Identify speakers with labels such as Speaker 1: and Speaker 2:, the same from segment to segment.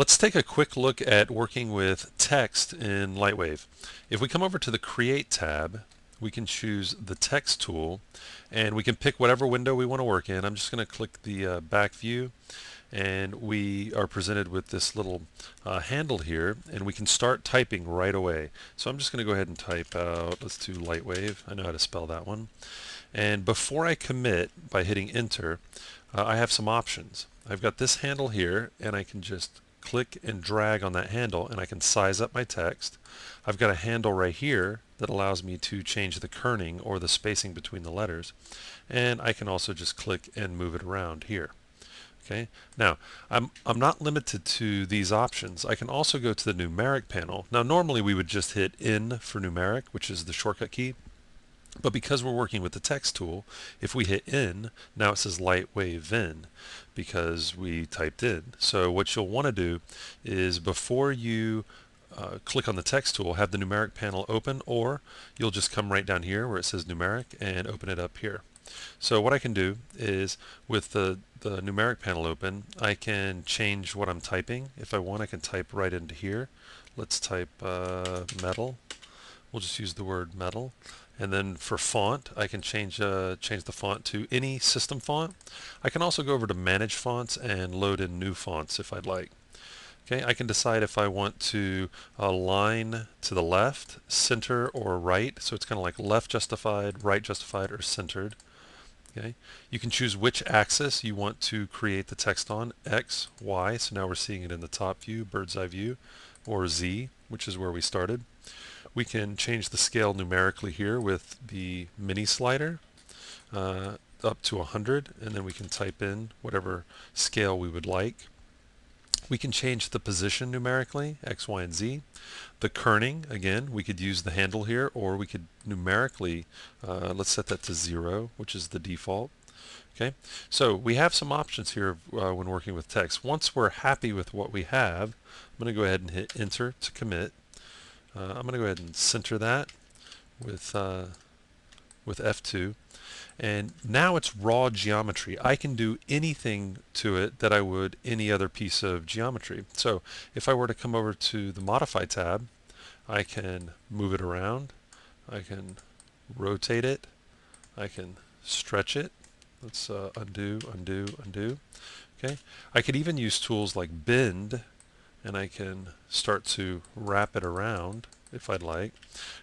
Speaker 1: Let's take a quick look at working with text in LightWave. If we come over to the Create tab, we can choose the Text tool, and we can pick whatever window we want to work in. I'm just going to click the back view, and we are presented with this little handle here, and we can start typing right away. So I'm just going to go ahead and type out, let's do LightWave. I know how to spell that one. And before I commit by hitting enter, I have some options. I've got this handle here, and I can just click and drag on that handle, and I can size up my text. I've got a handle right here that allows me to change the kerning or the spacing between the letters, and I can also just click and move it around here. Okay. Now, I'm not limited to these options. I can also go to the numeric panel. Now, normally we would just hit N for numeric, which is the shortcut key. But because we're working with the text tool, if we hit N, now it says LightWave in because we typed in. So what you'll want to do is before you click on the text tool, have the numeric panel open, or you'll just come right down here where it says numeric and open it up here. So what I can do is with the numeric panel open, I can change what I'm typing. If I want, I can type right into here. Let's type metal. We'll just use the word metal. And then for font, I can change the font to any system font. I can also go over to Manage Fonts and load in new fonts if I'd like. Okay, I can decide if I want to align to the left, center, or right. So it's kind of like left justified, right justified, or centered. Okay, you can choose which axis you want to create the text on, X, Y. So now we're seeing it in the top view, bird's eye view, or Z, which is where we started. We can change the scale numerically here with the mini slider up to 100, and then we can type in whatever scale we would like. We can change the position numerically, X, Y, and Z. The kerning, again, we could use the handle here, or we could numerically, let's set that to 0, which is the default. Okay, so we have some options here when working with text. Once we're happy with what we have, I'm going to go ahead and hit enter to commit. I'm going to go ahead and center that with F2. And now it's raw geometry. I can do anything to it that I would any other piece of geometry. So if I were to come over to the Modify tab, I can move it around. I can rotate it. I can stretch it. Let's undo, undo, undo. Okay. I could even use tools like bend, and I can start to wrap it around if I'd like.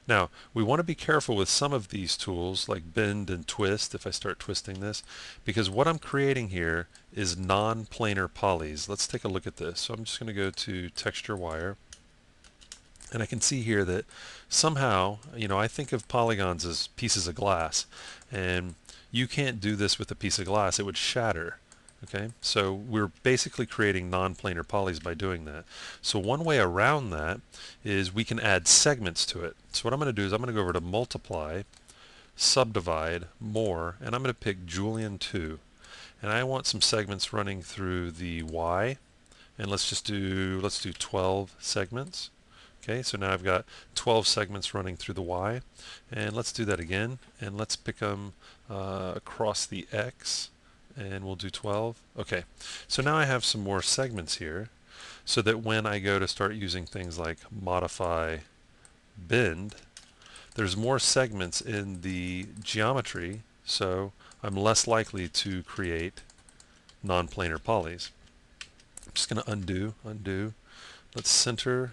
Speaker 1: Now, we want to be careful with some of these tools like bend and twist if I start twisting this, because what I'm creating here is non-planar polys. Let's take a look at this. So I'm just going to go to texture wire, and I can see here that somehow, I think of polygons as pieces of glass, and you can't do this with a piece of glass. It would shatter. Okay, so we're basically creating non-planar polys by doing that. So one way around that is we can add segments to it. So what I'm going to do is I'm going to go over to Multiply, Subdivide, More, and I'm going to pick Julian 2. And I want some segments running through the Y, and let's do 12 segments. Okay, so now I've got 12 segments running through the Y, and let's do that again, and let's pick them across the X. And we'll do 12. Okay, so now I have some more segments here so that when I go to start using things like modify, bend, there's more segments in the geometry, so I'm less likely to create non-planar polys. I'm just going to undo, undo. Let's center,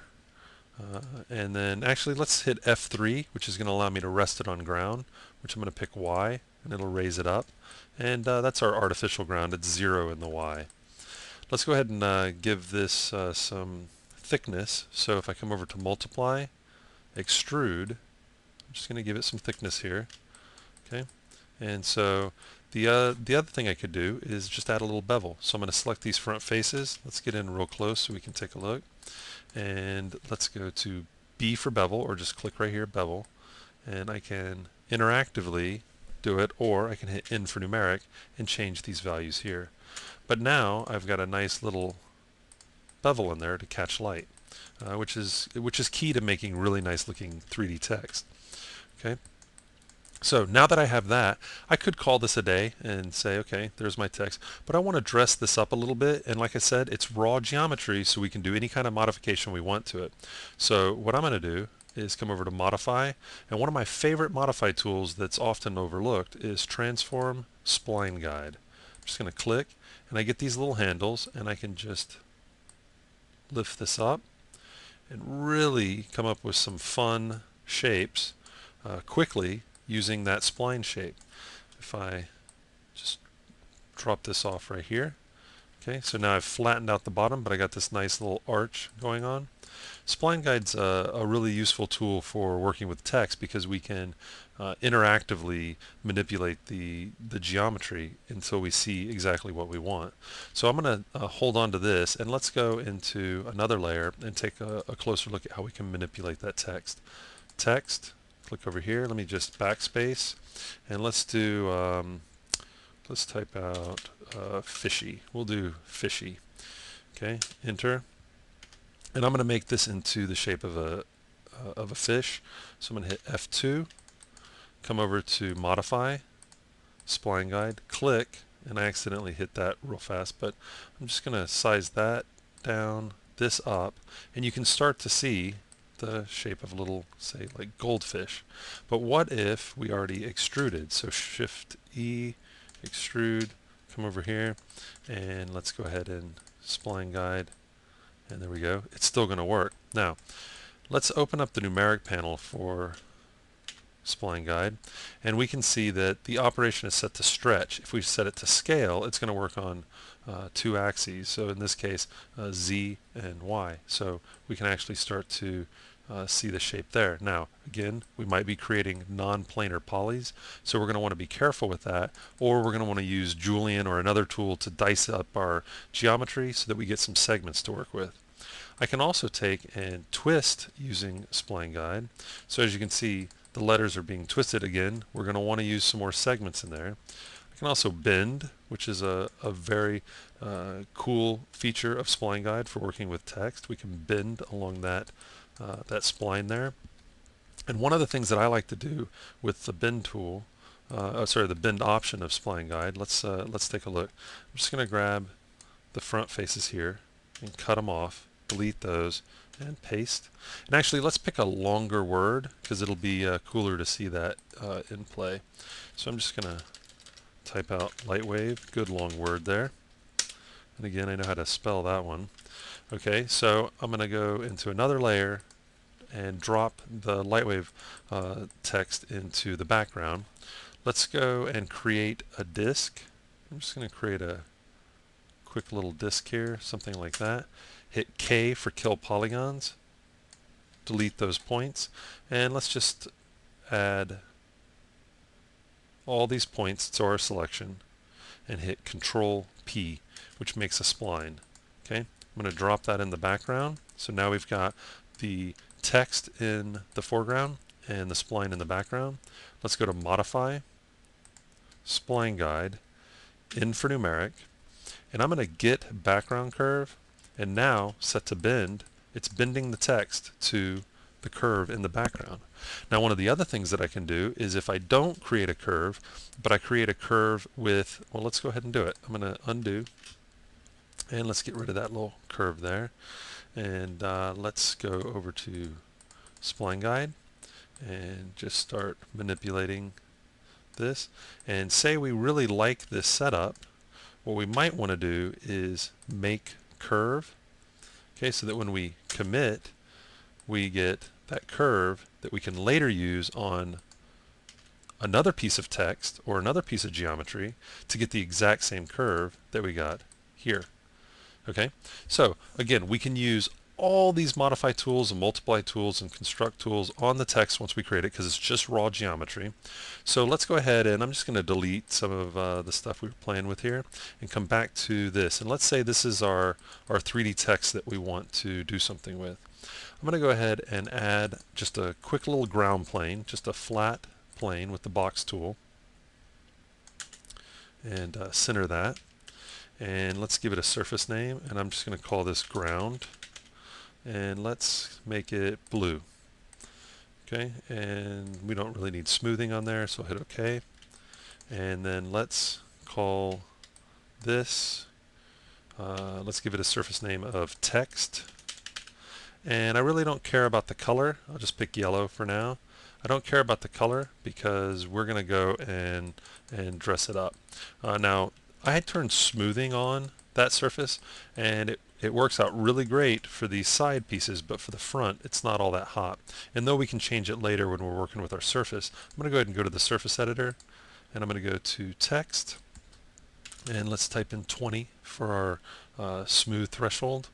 Speaker 1: and then actually let's hit F3, which is going to allow me to rest it on ground, which I'm going to pick Y, and it'll raise it up. And that's our artificial ground. It's 0 in the Y. Let's go ahead and give this some thickness. So if I come over to Multiply, Extrude, I'm just going to give it some thickness here. Okay, and so the other thing I could do is just add a little bevel. So I'm going to select these front faces. Let's get in real close so we can take a look. And let's go to B for bevel, or just click right here, bevel, and I can interactively do it, or I can hit N for numeric and change these values here. But now I've got a nice little bevel in there to catch light, which is key to making really nice looking 3D text. Okay, So now that I have that, I could call this a day and say, okay, there's my text, but I want to dress this up a little bit. And like I said, it's raw geometry, so we can do any kind of modification we want to it. So what I'm going to do is come over to modify. And one of my favorite modify tools that's often overlooked is transform spline guide. I'm just going to click and I get these little handles and I can just lift this up and really come up with some fun shapes quickly using that spline shape. If I just drop this off right here, okay, so now I've flattened out the bottom, but I got this nice little arch going on. Spline Guide's a really useful tool for working with text because we can interactively manipulate the geometry until we see exactly what we want. So I'm going to hold on to this and let's go into another layer and take a closer look at how we can manipulate that text. Text, click over here, let me just backspace and let's do let's type out fishy. We'll do fishy. Okay, enter. And I'm going to make this into the shape of a fish. So I'm going to hit F2, come over to modify, spline guide, click, and I accidentally hit that real fast, but I'm just going to size that down, this up, and you can start to see the shape of a little, say, like goldfish. But what if we already extruded? So Shift E, extrude, come over here, and let's go ahead and spline guide, and there we go. It's still going to work. Now, let's open up the numeric panel for spline guide, and we can see that the operation is set to stretch. If we set it to scale, it's going to work on two axes. So in this case, Z and Y. So we can actually start to see the shape there. Now, again, we might be creating non-planar polys, so we're going to want to be careful with that, or we're going to want to use Julian or another tool to dice up our geometry so that we get some segments to work with. I can also take and twist using spline guide. So as you can see, the letters are being twisted again. We're going to want to use some more segments in there. I can also bend, which is a very cool feature of spline guide for working with text. We can bend along that spline there. And one of the things that I like to do with the bend tool, the bend option of spline guide, let's take a look. I'm just going to grab the front faces here and cut them off, delete those, and paste. And actually, let's pick a longer word because it'll be cooler to see that in play. So I'm just going to type out LightWave, good long word there. And again, I know how to spell that one. Okay, so I'm going to go into another layer and drop the LightWave text into the background. Let's go and create a disk. I'm just going to create a quick little disk here, something like that. Hit K for kill polygons, delete those points, and let's just add all these points to our selection and hit Control P, which makes a spline. Okay, I'm going to drop that in the background. So now we've got the text in the foreground and the spline in the background. Let's go to Modify, Spline Guide, in for numeric, and I'm going to get background curve, and now set to bend. It's bending the text to the curve in the background. Now, one of the other things that I can do is if I don't create a curve, but I create a curve with, well, let's go ahead and do it. I'm going to undo, and let's get rid of that little curve there. And let's go over to Spline Guide and just start manipulating this. And say we really like this setup, what we might want to do is make curve, okay, so that when we commit, we get that curve that we can later use on another piece of text or another piece of geometry to get the exact same curve that we got here. Okay, so again, we can use all these modify tools and multiply tools and construct tools on the text once we create it because it's just raw geometry. So let's go ahead and I'm just going to delete some of the stuff we were playing with here and come back to this. And let's say this is our 3D text that we want to do something with. I'm going to go ahead and add just a quick little ground plane, just a flat plane with the box tool, and center that. And let's give it a surface name, and I'm just going to call this ground, and let's make it blue. Okay, and we don't really need smoothing on there, so I'll hit OK. And then let's call this, let's give it a surface name of text. And I really don't care about the color. I'll just pick yellow for now. I don't care about the color because we're going to go and dress it up. Now, I had turned smoothing on that surface, and it works out really great for these side pieces, but for the front, it's not all that hot. And though we can change it later when we're working with our surface, I'm going to go ahead and go to the surface editor, and I'm going to go to text, and let's type in 20 for our smooth threshold.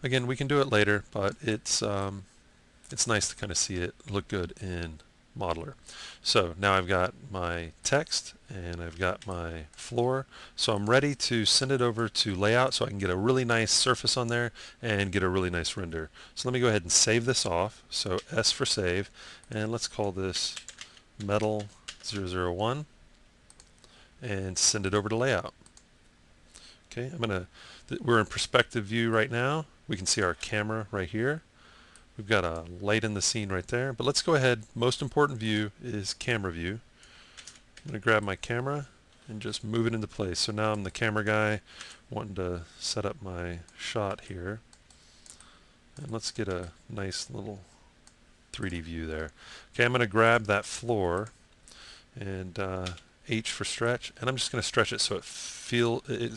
Speaker 1: Again, we can do it later, but it's nice to kind of see it look good in Modeler. So now I've got my text and I've got my floor. So I'm ready to send it over to layout so I can get a really nice surface on there and get a really nice render. So let me go ahead and save this off. So S for save, and let's call this Metal 001 and send it over to layout. Okay, we're in perspective view right now. We can see our camera right here. We've got a light in the scene right there, but let's go ahead. Most important view is camera view. I'm going to grab my camera and just move it into place. So now I'm the camera guy wanting to set up my shot here. And let's get a nice little 3D view there. Okay, I'm going to grab that floor and H for stretch, and I'm just going to stretch it so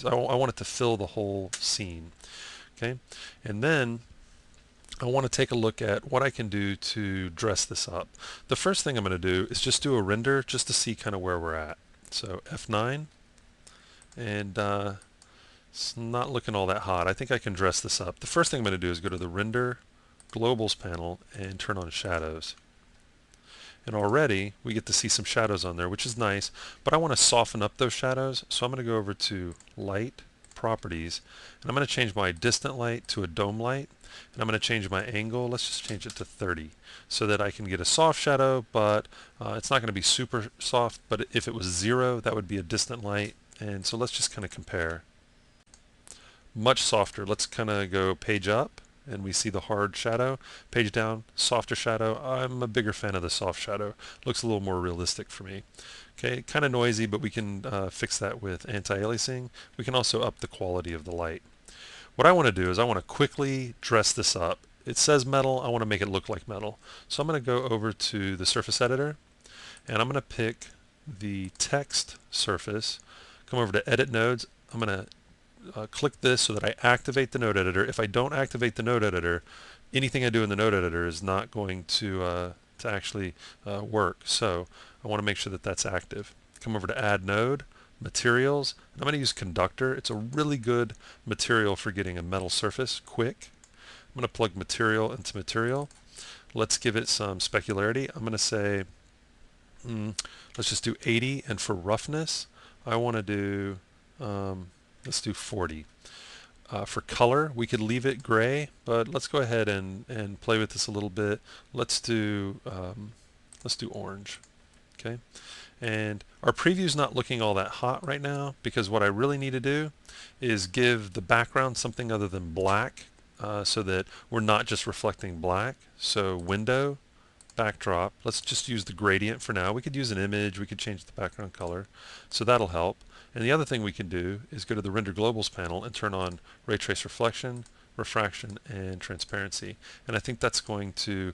Speaker 1: I want it to fill the whole scene. Okay, and then I want to take a look at what I can do to dress this up. The first thing I'm going to do is just do a render just to see kind of where we're at. So F9, and it's not looking all that hot. I think I can dress this up. The first thing I'm going to do is go to the Render Globals panel and turn on Shadows. And already we get to see some shadows on there, which is nice, but I want to soften up those shadows. So I'm going to go over to Light, Properties, and I'm going to change my distant light to a dome light, and I'm going to change my angle. Let's just change it to 30 so that I can get a soft shadow, but it's not going to be super soft. But if it was 0, that would be a distant light. And so let's just kind of compare. Much softer. Let's kind of go page up, and we see the hard shadow. Page down, softer shadow. I'm a bigger fan of the soft shadow. Looks a little more realistic for me. Okay, kind of noisy, but we can fix that with anti-aliasing. We can also up the quality of the light. What I want to do is I want to quickly dress this up. It says metal. I want to make it look like metal. So I'm going to go over to the surface editor, and I'm going to pick the text surface, come over to edit nodes. I'm going to click this so that I activate the node editor. If I don't activate the node editor, anything I do in the node editor is not going to actually work. So I want to make sure that that's active. Come over to add node, materials, and I'm going to use conductor. It's a really good material for getting a metal surface quick. I'm going to plug material into material. Let's give it some specularity. I'm going to say, let's just do 80, and for roughness, I want to do, let's do 40. For color, we could leave it gray, but let's go ahead and play with this a little bit. Let's do orange. Okay, and our preview's not looking all that hot right now because what I really need to do is give the background something other than black, so that we're not just reflecting black. So window, backdrop. Let's just use the gradient for now. We could use an image. We could change the background color, so that'll help. And the other thing we can do is go to the Render Globals panel and turn on Ray Trace Reflection, Refraction, and Transparency. And I think that's going to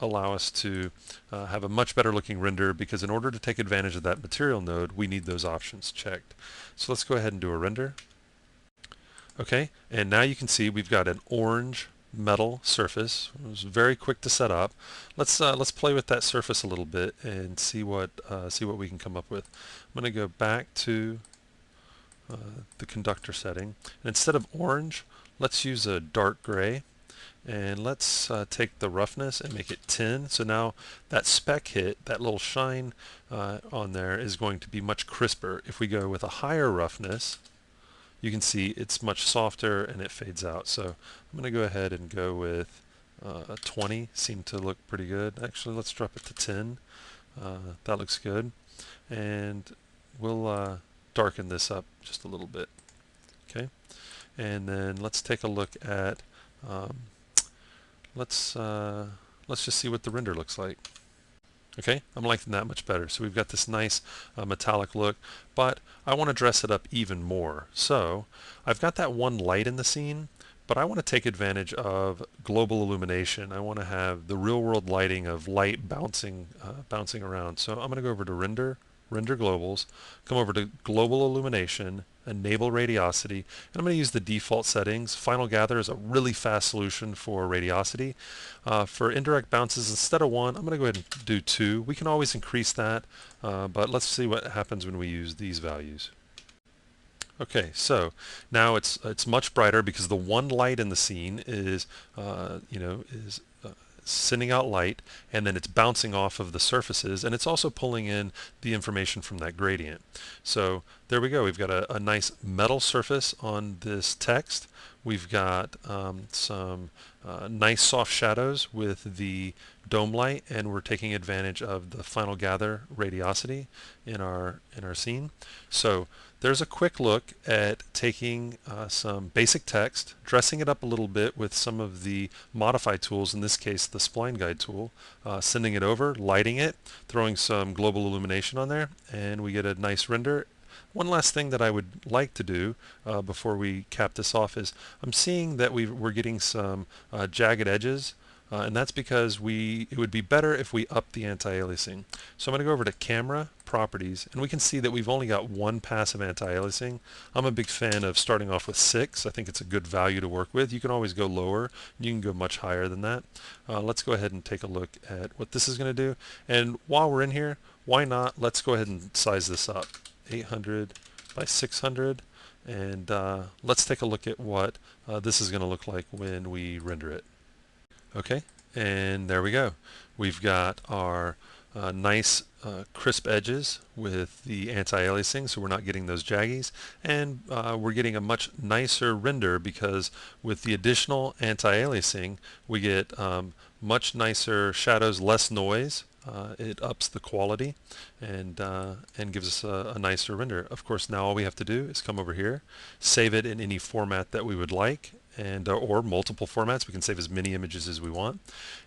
Speaker 1: allow us to have a much better looking render, because in order to take advantage of that material node, we need those options checked. So let's go ahead and do a render. Okay, and now you can see we've got an orange metal surface. It was very quick to set up. Let's play with that surface a little bit and see what we can come up with. I'm going to go back to the conductor setting, and instead of orange, let's use a dark gray, and let's take the roughness and make it 10. So now that speck hit, that little shine on there, is going to be much crisper. If we go with a higher roughness, you can see it's much softer and it fades out. So I'm going to go ahead and go with 20. Seemed to look pretty good. Actually, let's drop it to 10. That looks good. And we'll darken this up just a little bit. Okay. And then let's take a look at, let's let's just see what the render looks like. Okay, I'm liking that much better. So we've got this nice metallic look, but I want to dress it up even more. So I've got that one light in the scene, but I want to take advantage of global illumination. I want to have the real world lighting of light bouncing around. So I'm going to go over to render globals, come over to global illumination, enable radiosity, and I'm going to use the default settings. Final gather is a really fast solution for radiosity. For indirect bounces, instead of 1, I'm going to go ahead and do 2. We can always increase that, but let's see what happens when we use these values. Okay, so now it's much brighter because the one light in the scene is sending out light, and then it's bouncing off of the surfaces, and it's also pulling in the information from that gradient. So there we go. We've got a nice metal surface on this text. We've got some nice soft shadows with the dome light, and we're taking advantage of the final gather radiosity in our scene. So there's a quick look at taking some basic text, dressing it up a little bit with some of the modify tools, in this case the spline guide tool, sending it over, lighting it, throwing some global illumination on there, and we get a nice render. One last thing that I would like to do before we cap this off is I'm seeing that we're getting some jagged edges, and that's because it would be better if we up the anti-aliasing. So I'm going to go over to Camera, Properties, and we can see that we've only got one pass of anti-aliasing. I'm a big fan of starting off with 6. I think it's a good value to work with. You can always go lower. You can go much higher than that. Let's go ahead and take a look at what this is going to do. And while we're in here, why not? Let's go ahead and size this up. 800 by 600, and let's take a look at what this is going to look like when we render it. Okay, and there we go. We've got our nice crisp edges with the anti-aliasing, so we're not getting those jaggies, and we're getting a much nicer render because with the additional anti-aliasing we get much nicer shadows, less noise. It ups the quality and gives us a nicer render. Of course, now all we have to do is come over here, save it in any format that we would like, and or multiple formats. We can save as many images as we want,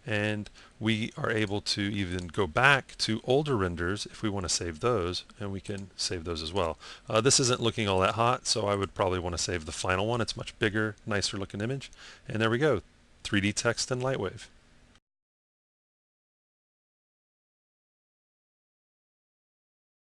Speaker 1: and we are able to even go back to older renders if we want to save those, and we can save those as well. This isn't looking all that hot, so I would probably want to save the final one. It's much bigger, nicer looking image, and there we go, 3D text in LightWave.